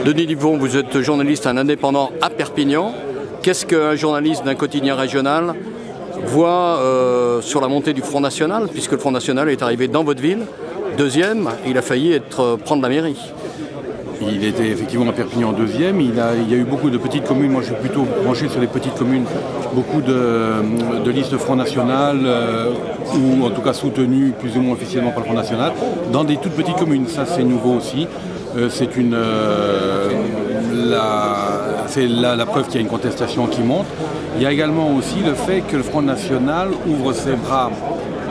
Denis Dupont, vous êtes journaliste, un indépendant à Perpignan. Qu'est-ce qu'un journaliste d'un quotidien régional voit sur la montée du Front National, puisque le Front National est arrivé dans votre ville? Deuxième, il a failli prendre la mairie. Il était effectivement à Perpignan deuxième. Il y a eu beaucoup de petites communes. Moi, je suis plutôt branché sur les petites communes. Beaucoup de listes Front National, ou en tout cas soutenues plus ou moins officiellement par le Front National, dans des toutes petites communes. Ça, c'est nouveau aussi. C'est la preuve qu'il y a une contestation qui monte. Il y a également aussi le fait que le Front National ouvre ses bras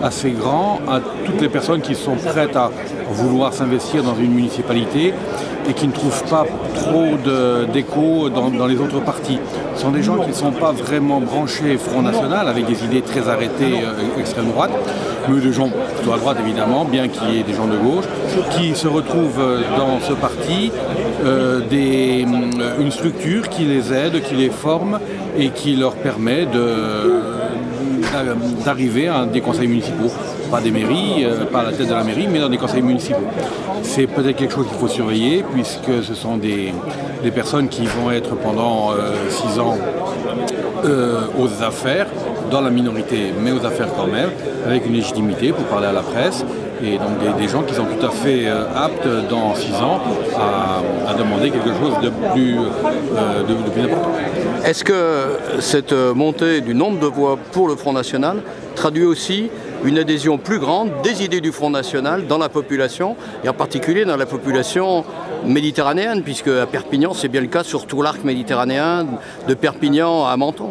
assez grands à toutes les personnes qui sont prêtes à vouloir s'investir dans une municipalité et qui ne trouvent pas trop d'écho dans les autres partis. Ce sont des gens qui ne sont pas vraiment branchés Front National, avec des idées très arrêtées extrême droite, mais des gens plutôt à droite évidemment, bien qu'il y ait des gens de gauche, qui se retrouvent dans ce parti une structure qui les aide, qui les forme et qui leur permet d'arriver à des conseils municipaux. Pas des mairies, pas à la tête de la mairie, mais dans des conseils municipaux. C'est peut-être quelque chose qu'il faut surveiller, puisque ce sont des personnes qui vont être pendant 6 ans aux affaires, dans la minorité, mais aux affaires quand même, avec une légitimité pour parler à la presse, et donc des gens qui sont tout à fait aptes dans 6 ans à demander quelque chose de plus important. Est-ce que cette montée du nombre de voix pour le Front National traduit aussi une adhésion plus grande des idées du Front National dans la population, et en particulier dans la population méditerranéenne, puisque à Perpignan, c'est bien le cas sur tout l'arc méditerranéen, de Perpignan à Menton?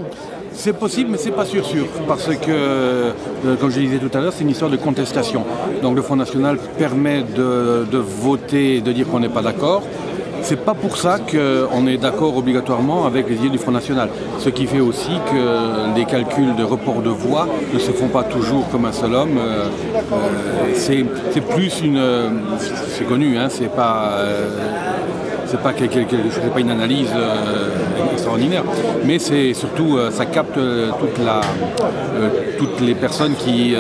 C'est possible, mais c'est pas sûr, parce que, comme je le disais tout à l'heure, c'est une histoire de contestation. Donc le Front National permet de voter, de dire qu'on n'est pas d'accord. C'est pas pour ça qu'on est d'accord obligatoirement avec les idées du Front National. Ce qui fait aussi que les calculs de report de voix ne se font pas toujours comme un seul homme. C'est plus c'est connu, hein, c'est pas une analyse extraordinaire, mais c'est surtout, ça capte toutes les personnes qui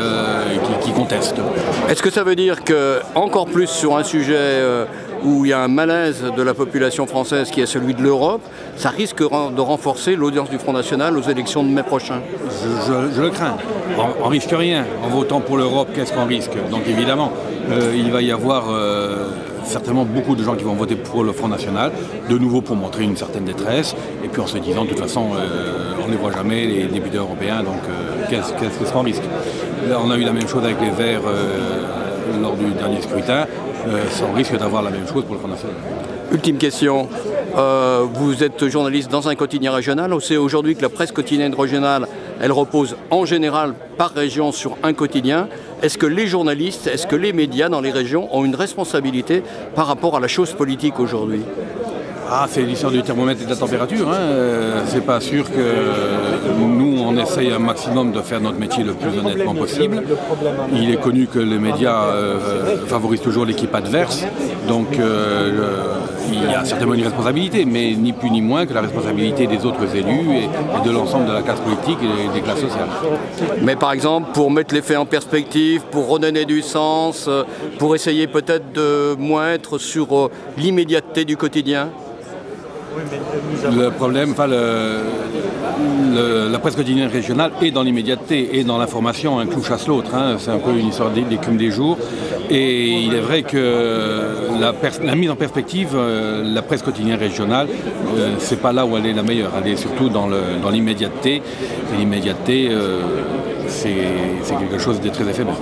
contestent. Est-ce que ça veut dire que, encore plus sur un sujet où il y a un malaise de la population française qui est celui de l'Europe, ça risque de renforcer l'audience du Front National aux élections de mai prochain? Je le crains. On risque rien. En votant pour l'Europe, qu'est-ce qu'on risque? Donc évidemment, il va y avoir certainement beaucoup de gens qui vont voter pour le Front National, de nouveau pour montrer une certaine détresse, et puis en se disant de toute façon, on ne les voit jamais, les députés européens, donc qu'est-ce qu'on risque? Là, on a eu la même chose avec les Verts lors du dernier scrutin, on risque d'avoir la même chose pour le Front National. Ultime question, vous êtes journaliste dans un quotidien régional. On sait aujourd'hui que la presse quotidienne régionale, elle repose en général par région sur un quotidien. Est-ce que les journalistes, est-ce que les médias dans les régions ont une responsabilité par rapport à la chose politique aujourd'hui? C'est l'histoire du thermomètre et de la température. C'est pas sûr que nous, on essaye un maximum de faire notre métier le plus honnêtement possible. Il est connu que les médias favorisent toujours l'équipe adverse. Donc il y a certainement une responsabilité, mais ni plus ni moins que la responsabilité des autres élus et de l'ensemble de la classe politique et des classes sociales. Mais par exemple, pour mettre les faits en perspective, pour redonner du sens, pour essayer peut-être de moins être sur l'immédiateté du quotidien? Le problème, la presse quotidienne régionale est dans l'immédiateté et dans l'information, un clou chasse l'autre. C'est un peu une histoire d'écume des jours. Et il est vrai que la mise en perspective, la presse quotidienne régionale, c'est pas là où elle est la meilleure. Elle est surtout dans l'immédiateté. Et l'immédiateté, c'est quelque chose de très éphémère.